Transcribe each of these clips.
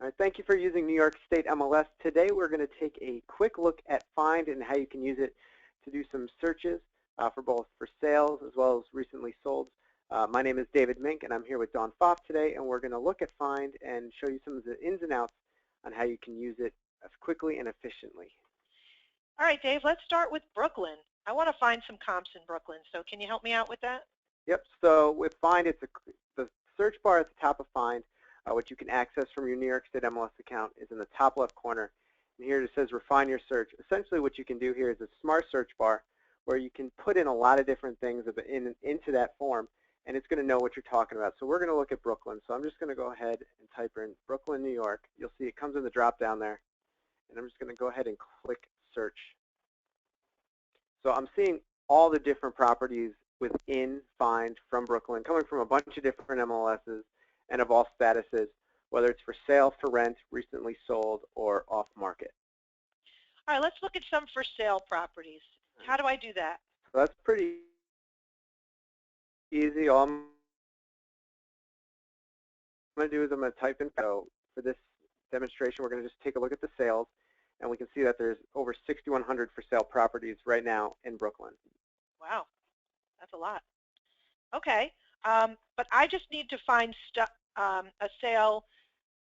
All right, thank you for using New York State MLS. Today we're going to take a quick look at Find and how you can use it to do some searches for both for sales as well as recently sold. My name is David Mink and I'm here with Dawn Pfaff today, and we're going to look at Find and show you some of the ins and outs on how you can use it as quickly and efficiently. All right, Dave, let's start with Brooklyn. I want to find some comps in Brooklyn, so can you help me out with that? Yep, so with Find, it's the search bar at the top of Find, which you can access from your New York State MLS account, is in the top left corner. And here it says refine your search. Essentially what you can do here is a smart search bar where you can put in a lot of different things into that form, and it's going to know what you're talking about. So we're going to look at Brooklyn. So I'm just going to go ahead and type in Brooklyn, New York. You'll see it comes in the drop down there. And I'm just going to go ahead and click search. So I'm seeing all the different properties within Find from Brooklyn, coming from a bunch of different MLSs and of all statuses, whether it's for sale, for rent, recently sold, or off market. All right, let's look at some for sale properties. How do I do that? So that's pretty easy. All I'm going to do is I'm going to type in, so for this demonstration, we're going to just take a look at the sales, and we can see that there's over 6,100 for sale properties right now in Brooklyn. Wow, that's a lot. Okay, but I just need to find a sale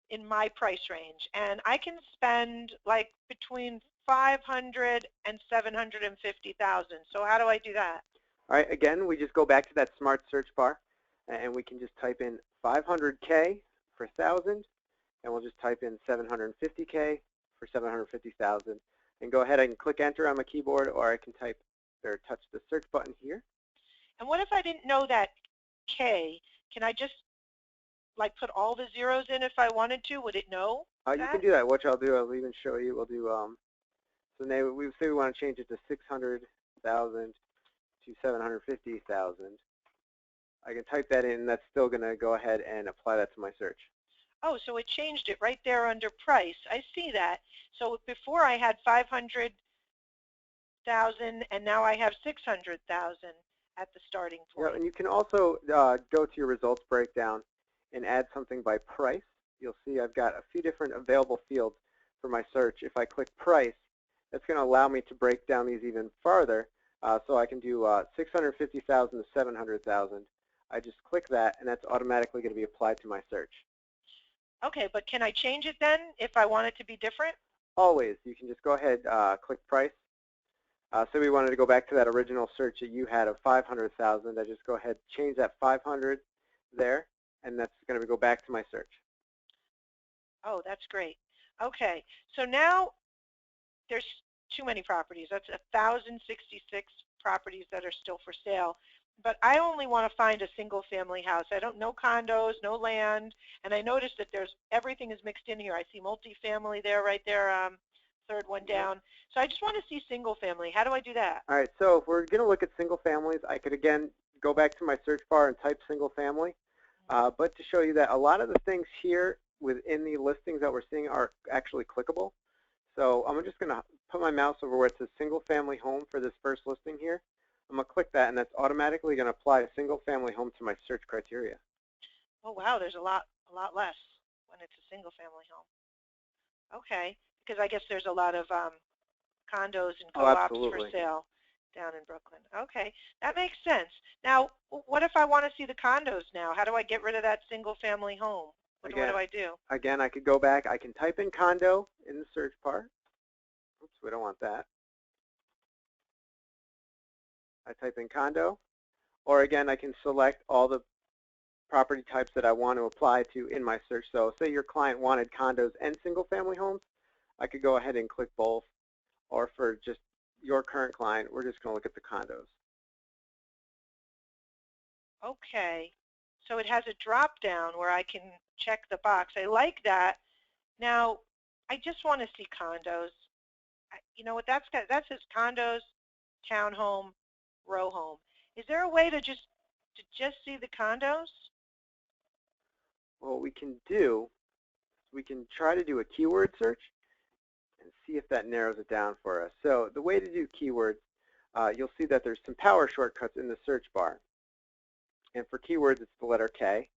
in my price range, and I can spend like between 500 and 750,000. So how do I do that? All right, again, we just go back to that smart search bar, and we can just type in 500K for 1,000, and we'll just type in 750K for 750,000, and go ahead and click enter on my keyboard, or I can type or touch the search button here. And what if I didn't know that K? Can I just like put all the zeros in if I wanted to? Would it know that? You can do that. What I'll do, I'll even show you. We'll do so now we say we want to change it to 600,000 to 750,000. I can type that in, and that's still going to go ahead and apply that to my search. Oh, so it changed it right there under price. I see that. So before I had 500,000, and now I have 600,000 at the starting point. Yeah, and you can also go to your results breakdown and add something by price. You'll see I've got a few different available fields for my search. If I click price, that's going to allow me to break down these even farther. So I can do 650,000 to 700,000. I just click that, and that's automatically going to be applied to my search. Okay, but can I change it then if I want it to be different? Always. You can just go ahead, click price. So we wanted to go back to that original search that you had of 500,000. I just go ahead, change that 500 there, and that's going to go back to my search. Oh, that's great. Okay, so now there's too many properties. That's 1,066 properties that are still for sale. But I only want to find a single-family house. I don't know condos, no land, and I noticed that everything is mixed in here. I see multifamily there, right there, third one down. So I just want to see single-family. How do I do that? All right. So if we're going to look at single families, I could again go back to my search bar and type single-family. But to show you that a lot of the things here within the listings that we're seeing are actually clickable. So I'm just going to put my mouse over where it says single-family home for this first listing here. I'm going to click that, and that's automatically going to apply a single-family home to my search criteria. Oh, wow, there's a lot less when it's a single-family home. Okay, because I guess there's a lot of condos and co-ops for sale down in Brooklyn. Okay, that makes sense. Now, what if I want to see the condos now? How do I get rid of that single-family home? What do I do? Again, I could go back. I can type in condo in the search bar. Oops, we don't want that. I type in condo, or again, I can select all the property types that I want to apply to in my search. So say your client wanted condos and single-family homes, I could go ahead and click both. Or for just your current client, we're just going to look at the condos. Okay, so it has a drop-down where I can check the box. I like that. Now, I just want to see condos. You know what that says condos, townhome, row home. Is there a way to just see the condos? Well, what we can do, we can try to do a keyword search and see if that narrows it down for us. So the way to do keywords, you'll see that there's some power shortcuts in the search bar. And for keywords, it's the letter K,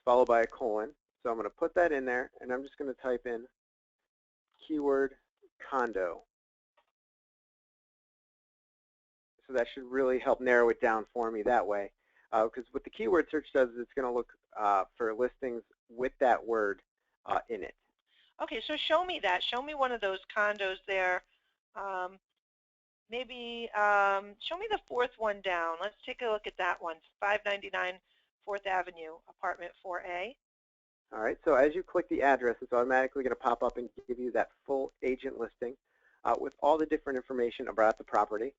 followed by a colon. So I'm going to put that in there, and I'm just going to type in keyword condo. So that should really help narrow it down for me that way. Because what the keyword search does is it's going to look for listings with that word in it. Okay, so show me that. Show me one of those condos there. Maybe show me the fourth one down. Let's take a look at that one. 599 4th Avenue, apartment 4A. All right, so as you click the address, it's automatically going to pop up and give you that full agent listing with all the different information about the property,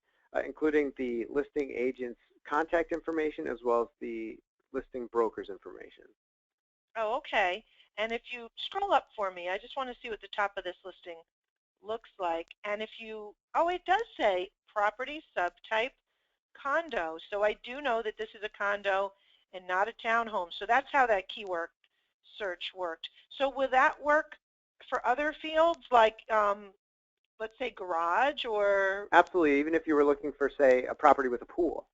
including the listing agent's contact information as well as the listing broker's information. Oh, okay. And if you scroll up for me, I just want to see what the top of this listing looks like. And if you, oh, it does say property subtype condo. So I do know that this is a condo and not a townhome. So that's how that keyword search worked. So will that work for other fields like, let's say, garage or? Absolutely, even if you were looking for, say, a property with a pool.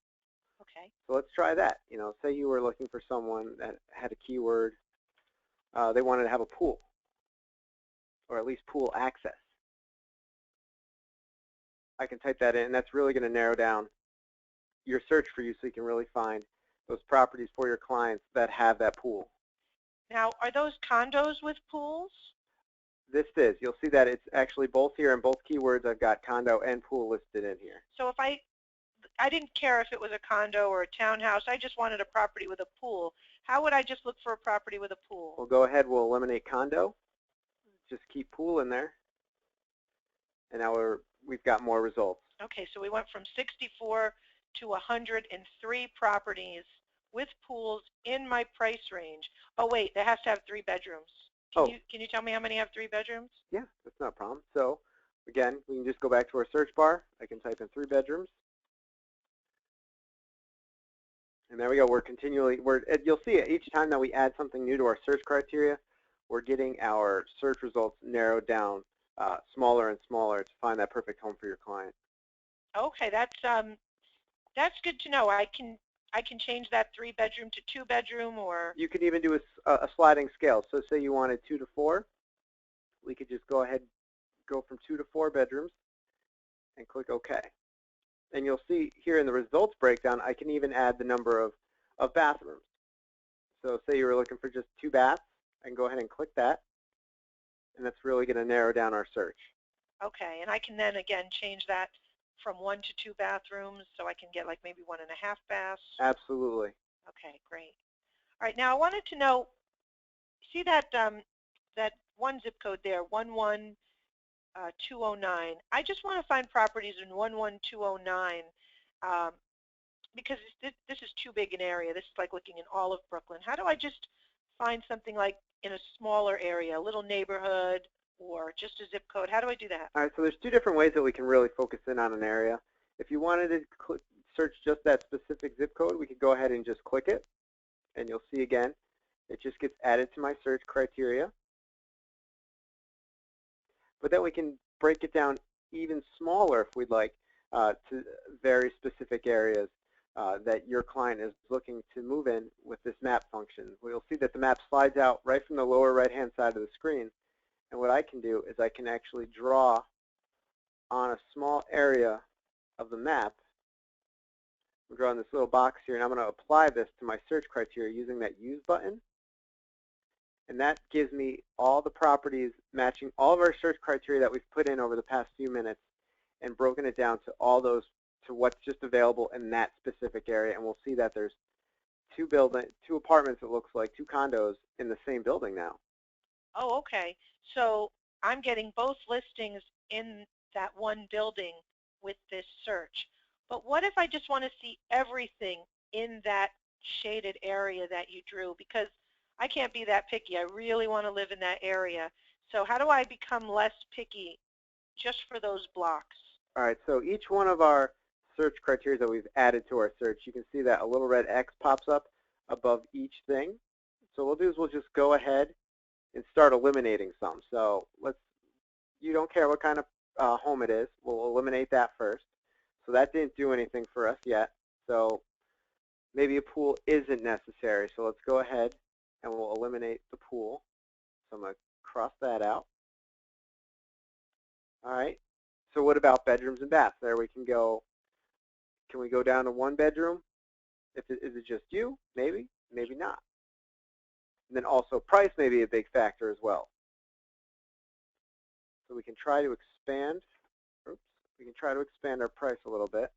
Okay. So let's try that. You know, say you were looking for someone that had a keyword, they wanted to have a pool, or at least pool access. I can type that in, and that's really going to narrow down your search for you so you can really find those properties for your clients that have that pool. Now, are those condos with pools? This is. You'll see that it's actually both here, and both keywords I've got condo and pool listed in here. So if I didn't care if it was a condo or a townhouse, I just wanted a property with a pool. How would I just look for a property with a pool? We'll go ahead, we'll eliminate condo, just keep pool in there, and now we've got more results. Okay, so we went from 64 to 103 properties with pools in my price range. Oh wait, that has to have 3 bedrooms. Can you tell me how many have 3 bedrooms? Yeah, that's not a problem. So again, we can just go back to our search bar. I can type in 3 bedrooms. And there we go. You'll see it each time that we add something new to our search criteria, we're getting our search results narrowed down smaller and smaller to find that perfect home for your client. Okay, that's good to know. I can change that 3 bedroom to 2 bedroom, or you can even do a sliding scale. So say you wanted 2 to 4, we could just go ahead, go from 2 to 4 bedrooms, and click OK. And you'll see here in the results breakdown, I can even add the number of bathrooms. So say you were looking for just 2 baths, I can go ahead and click that, and that's really going to narrow down our search. Okay, and I can then again change that from 1 to 2 bathrooms, so I can get like maybe 1.5 baths. Absolutely. Okay, great. All right, now I wanted to know, see that that one zip code there, 11209. I just want to find properties in 11209 because this is too big an area. This is like looking in all of Brooklyn. How do I just find something like in a smaller area, a little neighborhood, or just a zip code? How do I do that? All right, so there's 2 different ways that we can really focus in on an area. If you wanted to search just that specific zip code, we could go ahead and just click it, and you'll see again, it just gets added to my search criteria. But then we can break it down even smaller if we'd like to very specific areas that your client is looking to move in with this map function. We'll see that the map slides out right from the lower right-hand side of the screen. And what I can do is I can actually draw on a small area of the map. I'm drawing this little box here, and I'm going to apply this to my search criteria using that Use button. And that gives me all the properties matching all of our search criteria that we've put in over the past few minutes and broken it down to all those, to what's just available in that specific area. And we'll see that there's 2 apartments, it looks like, 2 condos in the same building now. Oh, okay. So I'm getting both listings in that one building with this search. But what if I just want to see everything in that shaded area that you drew? Because I can't be that picky. I really want to live in that area. So how do I become less picky just for those blocks? All right, so each one of our search criteria that we've added to our search, you can see that a little red X pops up above each thing. So what we'll do is we'll just go ahead and start eliminating some. So you don't care what kind of home it is. We'll eliminate that first. So that didn't do anything for us yet. So maybe a pool isn't necessary. So let's go ahead and we'll eliminate the pool. So I'm going to cross that out. All right. So what about bedrooms and baths? There we can go. Can we go down to one bedroom? Is it just you? Maybe, maybe not. And then also price may be a big factor as well. So we can try to expand. Oops. We can try to expand our price a little bit.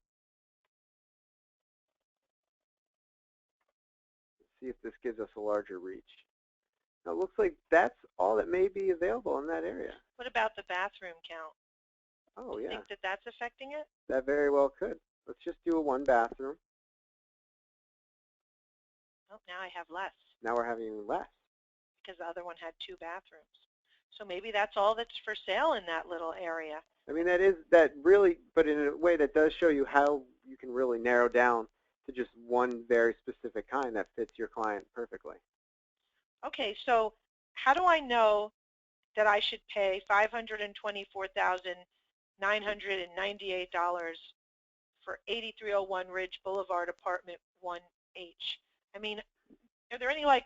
See if this gives us a larger reach. Now it looks like that's all that may be available in that area. What about the bathroom count? Oh, Do you yeah. think that that's affecting it? That very well could. Let's just do a one bathroom. Oh, now I have less. Now we're having less. Because the other one had 2 bathrooms. So maybe that's all that's for sale in that little area. I mean, that really, but in a way that does show you how you can really narrow down to just one very specific kind that fits your client perfectly. Okay, so how do I know that I should pay $524,998 for 8301 Ridge Boulevard, Apartment 1H? I mean, are there any like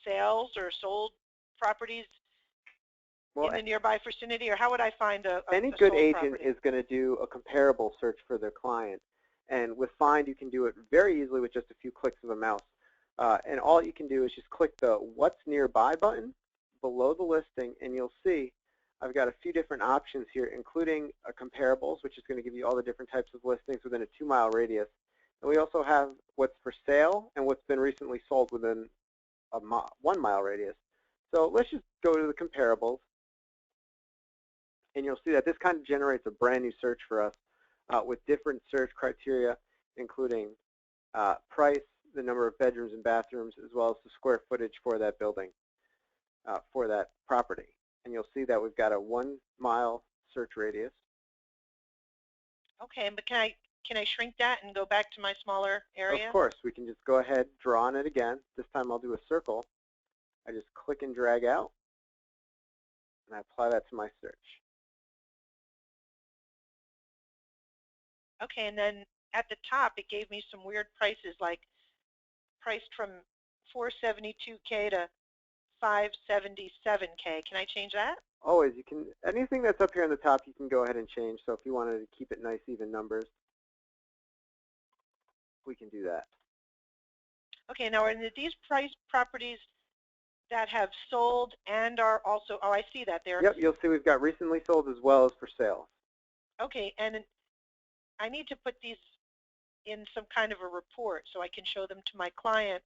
sales or sold properties in the nearby vicinity, or how would I find a any good sold agent property? is going to do a comparable search for their client, and with Find you can do it very easily with just a few clicks of a mouse. And all you can do is just click the What's Nearby button below the listing, and you'll see I've got a few different options here, including comparables, which is going to give you all the different types of listings within a 2-mile radius. And we also have what's for sale and what's been recently sold within a 1-mile radius. So let's just go to the comparables, and you'll see that this kind of generates a brand new search for us with different search criteria, including price, the number of bedrooms and bathrooms, as well as the square footage for that building, for that property. And you'll see that we've got a 1-mile search radius. Okay, but can I shrink that and go back to my smaller area? Of course, we can just go ahead, draw on it again. This time I'll do a circle. I just click and drag out, and I apply that to my search. Okay, and then at the top it gave me some weird prices, like priced from $472K to $577K. Can I change that? Always, you can. Anything that's up here on the top, you can go ahead and change. So if you wanted to keep it nice, even numbers, we can do that. Okay, now are these price properties that have sold and are also, oh, I see that there. Yep, you'll see we've got recently sold as well as for sale. Okay, and I need to put these in some kind of a report so I can show them to my client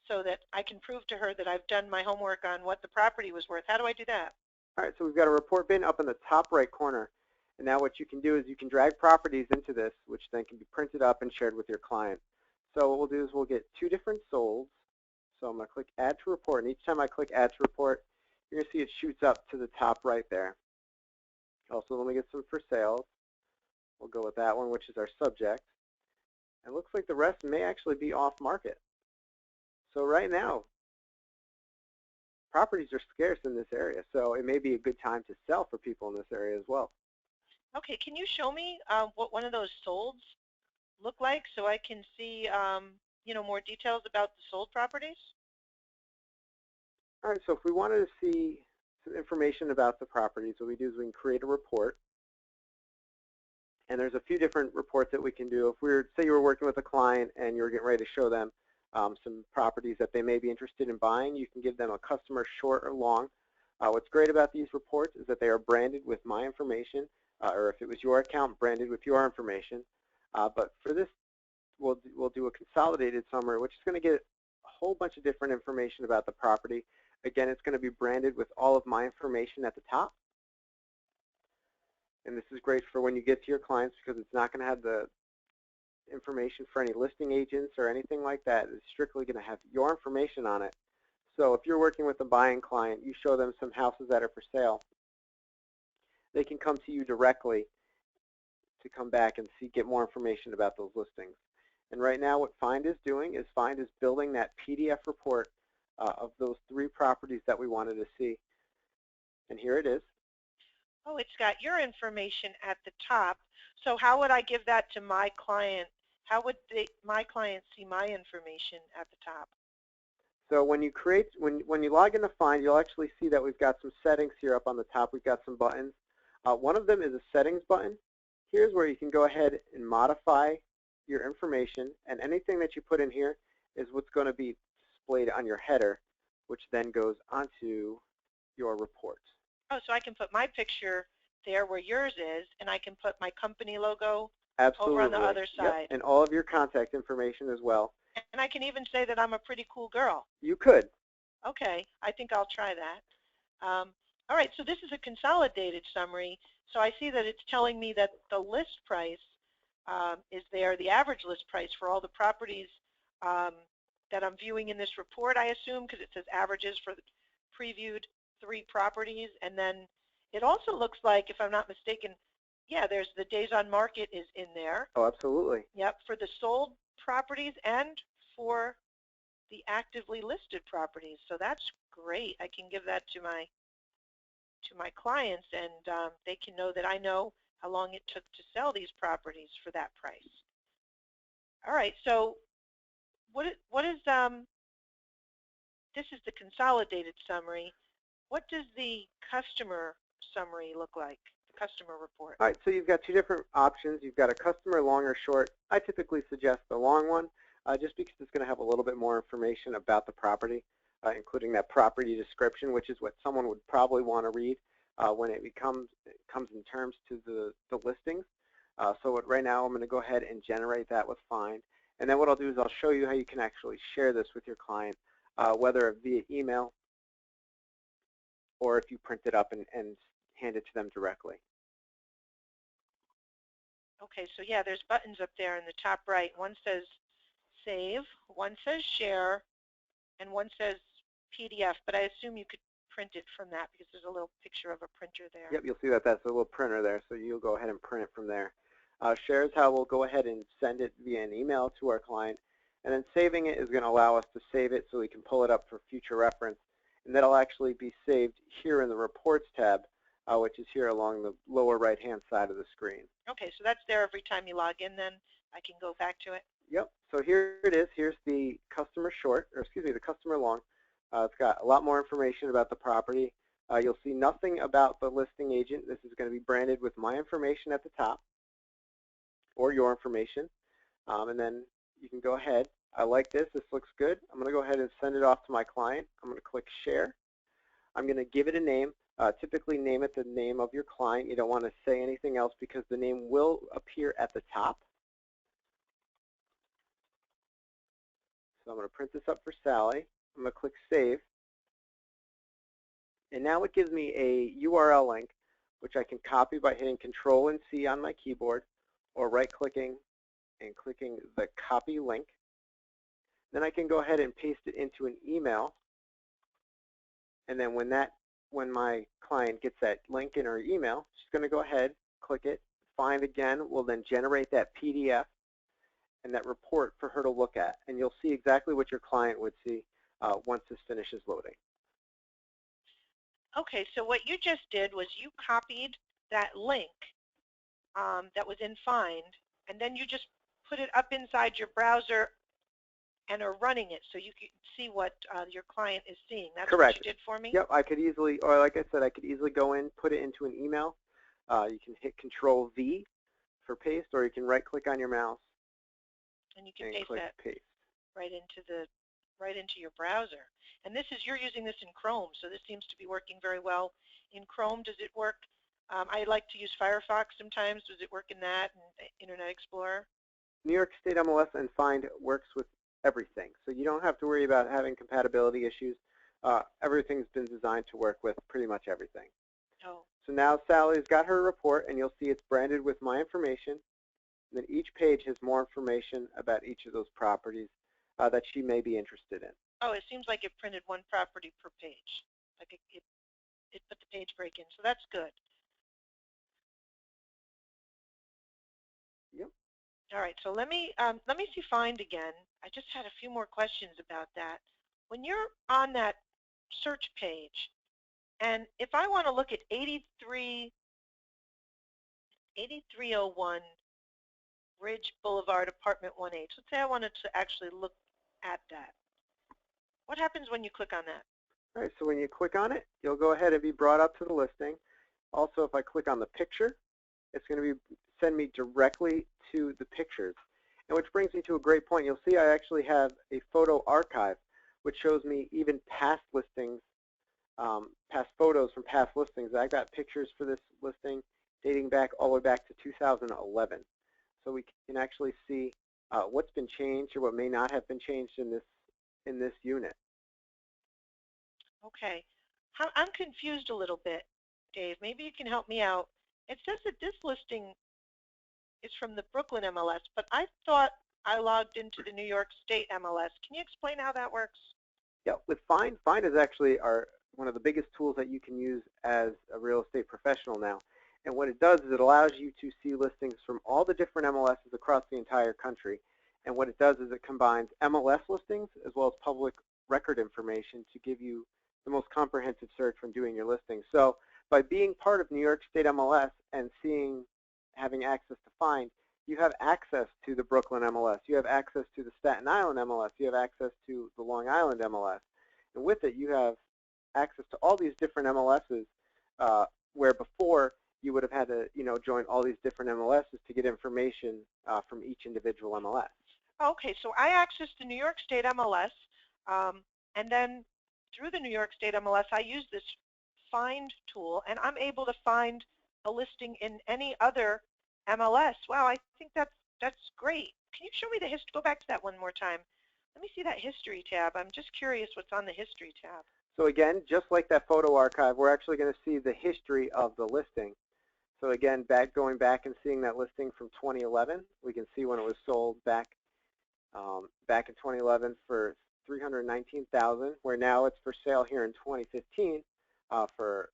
so that I can prove to her that I've done my homework on what the property was worth. How do I do that? All right, so we've got a report bin up in the top right corner. And now what you can do is you can drag properties into this, which then can be printed up and shared with your client. So what we'll do is we'll get 2 different solds. So I'm going to click Add to Report, and each time I click Add to Report, you're going to see it shoots up to the top right there. Also, let me get some for sales. We'll go with that one, which is our subject. And it looks like the rest may actually be off market. So right now, properties are scarce in this area, so it may be a good time to sell for people in this area as well. Okay, can you show me what one of those solds look like so I can see more details about the sold properties? All right, so if we wanted to see some information about the properties, what we do is we can create a report. And there's a few different reports that we can do. If we were, say you were working with a client and you were getting ready to show them some properties that they may be interested in buying, you can give them a customer short or long. What's great about these reports is that they are branded with my information, or if it was your account, branded with your information. But for this, we'll do a consolidated summary, which is going to get a whole bunch of different information about the property. Again, it's going to be branded with all of my information at the top. And this is great for when you get to your clients because it's not going to have the information for any listing agents or anything like that. It's strictly going to have your information on it. So if you're working with a buying client, you show them some houses that are for sale, they can come to you directly to come back and get more information about those listings. And right now what Find is doing is Find is building that PDF report of those 3 properties that we wanted to see. And here it is. Oh, it's got your information at the top. So how would I give that to my client? How would my client see my information at the top? So when you when you log into Find, you'll actually see that we've got some settings here up on the top. We've got some buttons. One of them is a settings button. Here's where you can go ahead and modify your information, and anything that you put in here is what's going to be displayed on your header, which then goes onto your report. Oh, so I can put my picture there where yours is, and I can put my company logo Absolutely. over on the other side. Yep. And all of your contact information as well. And I can even say that I'm a pretty cool girl. You could. Okay, I think I'll try that. All right, so this is a consolidated summary. So I see that it's telling me that the list price is there, the average list price for all the properties that I'm viewing in this report, I assume, because it says averages for the previewed 3 properties. And then it also looks like, if I'm not mistaken, yeah, there's the days on market is in there. Oh, absolutely. Yep, for the sold properties and for the actively listed properties. So that's great. I can give that to my clients, and they can know that I know how long it took to sell these properties for that price. All right, so what is this is the consolidated summary. What does the customer summary look like, the customer report? All right, so you've got 2 different options. You've got a customer long or short. I typically suggest the long one, just because it's going to have a little bit more information about the property, including that property description, which is what someone would probably want to read when it comes in terms to the listings. So right now I'm going to go ahead and generate that with Find. And then what I'll do is I'll show you how you can actually share this with your client, whether via email or if you print it up and hand it to them directly. Okay, so yeah, there's buttons up there in the top right. One says save, one says share, and one says PDF, but I assume you could print it from that because there's a little picture of a printer there. Yep, you'll see that that's a little printer there, so you'll go ahead and print it from there. Share is how we'll go ahead and send it via an email to our client, and then saving it is going to allow us to save it so we can pull it up for future reference, and that'll actually be saved here in the Reports tab, which is here along the lower right-hand side of the screen. Okay, so that's there every time you log in then? I can go back to it? Yep, so here it is. Here's the customer short, or excuse me, the customer long. It's got a lot more information about the property. You'll see nothing about the listing agent. This is going to be branded with my information at the top, or your information. And then you can go ahead. I like this. This looks good. I'm going to go ahead and send it off to my client. I'm going to click Share. I'm going to give it a name. Typically name it the name of your client. You don't want to say anything else because the name will appear at the top. So I'm going to print this up for Sally. I'm going to click Save. And now it gives me a URL link, which I can copy by hitting Control and C on my keyboard, or right-clicking and clicking the Copy Link. Then I can go ahead and paste it into an email. And then when my client gets that link in her email, she's going to go ahead, click it, Find again, will then generate that PDF and that report for her to look at. And you'll see exactly what your client would see once this finishes loading. Okay, so what you just did was you copied that link that was in Find, and then you just put it up inside your browser and are running it so you can see what your client is seeing. That's Correct. What you did for me? Yep, I could easily, or like I said, I could easily go in, put it into an email. You can hit Control V for paste, or you can right-click on your mouse and you can paste click that paste. right into your browser. And this is, you're using this in Chrome, so this seems to be working very well in Chrome. Does it work? I like to use Firefox sometimes. Does it work in that and Internet Explorer? New York State MLS and Find works with everything, so you don't have to worry about having compatibility issues. Everything's been designed to work with pretty much everything. Oh. So now Sally's got her report, and you'll see it's branded with my information. And then each page has more information about each of those properties that she may be interested in. Oh, it seems like it printed one property per page. Like it put the page break in, so that's good. Yep. All right, so let me see Find again. I just had a few more questions about that. When you're on that search page, and if I want to look at 8301 Ridge Boulevard, Apartment 1H, let's say I wanted to actually look at that. What happens when you click on that? All right, so when you click on it, you'll go ahead and be brought up to the listing. Also, if I click on the picture, it's going to send me directly to the pictures. And which brings me to a great point. You'll see I actually have a photo archive, which shows me even past listings, past photos from past listings. I got pictures for this listing dating back all the way back to 2011. So we can actually see what's been changed or what may not have been changed in this unit. Okay. I'm confused a little bit, Dave. Maybe you can help me out. It says that this listing is from the Brooklyn MLS, but I thought I logged into the New York State MLS. Can you explain how that works? Yeah, with Find is actually one of the biggest tools that you can use as a real estate professional now. And what it does is it allows you to see listings from all the different MLSs across the entire country. And what it does is it combines MLS listings as well as public record information to give you the most comprehensive search when doing your listings. So by being part of New York State MLS and having access to Find, you have access to the Brooklyn MLS, you have access to the Staten Island MLS, you have access to the Long Island MLS. And with it, you have access to all these different MLSs, where before you would have had to, join all these different MLSs to get information from each individual MLS. Okay, so I access the New York State MLS, and then through the New York State MLS, I use this Find tool, and I'm able to find a listing in any other MLS. Wow, I think that's great. Can you show me the history? Go back to that one more time. Let me see that history tab. I'm just curious what's on the history tab. So again, just like that photo archive, we're actually going to see the history of the listing. So again, going back and seeing that listing from 2011, we can see when it was sold back in 2011 for $319,000, where now it's for sale here in 2015 for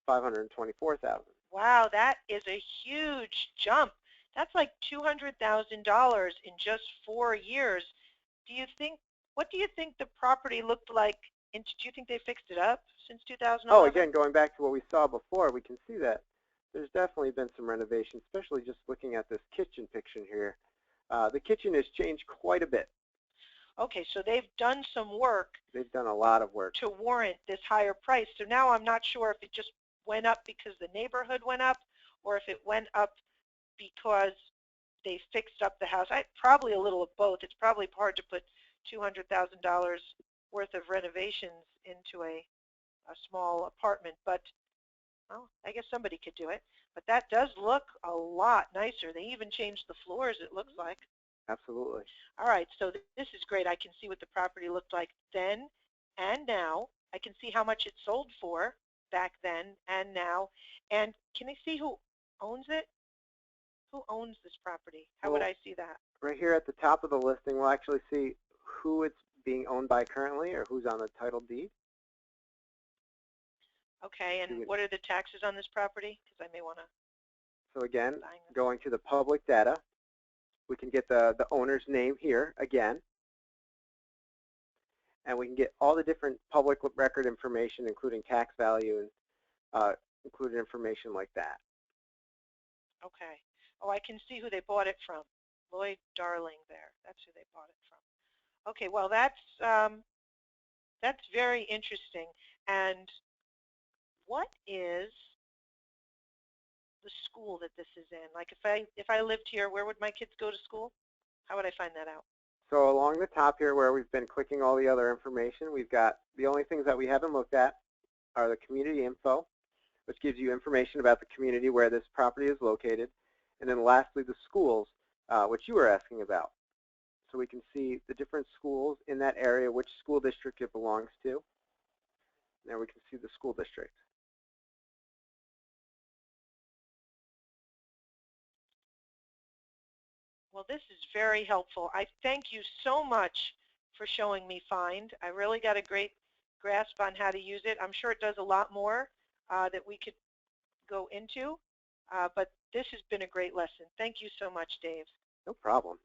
$524,000. Wow, that is a huge jump. That's like $200,000 in just 4 years. What do you think the property looked like? Do you think they fixed it up since 2011? Oh, again, going back to what we saw before, we can see that there's definitely been some renovation, especially just looking at this kitchen picture here. The kitchen has changed quite a bit. Okay, so they've done some work. They've done a lot of work to warrant this higher price. So now I'm not sure if it just went up because the neighborhood went up, or if it went up because they fixed up the house. Probably a little of both. It's probably hard to put $200,000 worth of renovations into a small apartment, but well, I guess somebody could do it. But that does look a lot nicer. They even changed the floors, it looks like. Absolutely. All right, so this is great. I can see what the property looked like then and now. I can see how much it sold for back then and now. And can I see who owns it? Who owns this property? How would I see that? Right here at the top of the listing, we'll actually see who it's being owned by currently, or who's on the title deed. Okay, and what are the taxes on this property? Because I may want to. So again, going to the public data, we can get the owner's name here again, and we can get all the different public record information, including tax value and included information like that. Okay. Oh, I can see who they bought it from. Lloyd Darling there. That's who they bought it from. Okay, well that's very interesting. And what is the school that this is in? Like if I lived here, where would my kids go to school? How would I find that out? So along the top here where we've been clicking all the other information, we've got the only things that we haven't looked at are the community info, which gives you information about the community where this property is located. And then lastly, the schools, which you were asking about. So we can see the different schools in that area, which school district it belongs to. There we can see the school district. Well, this is very helpful. I thank you so much for showing me Find. I really got a great grasp on how to use it. I'm sure it does a lot more that we could go into, but this has been a great lesson. Thank you so much, Dave. No problem.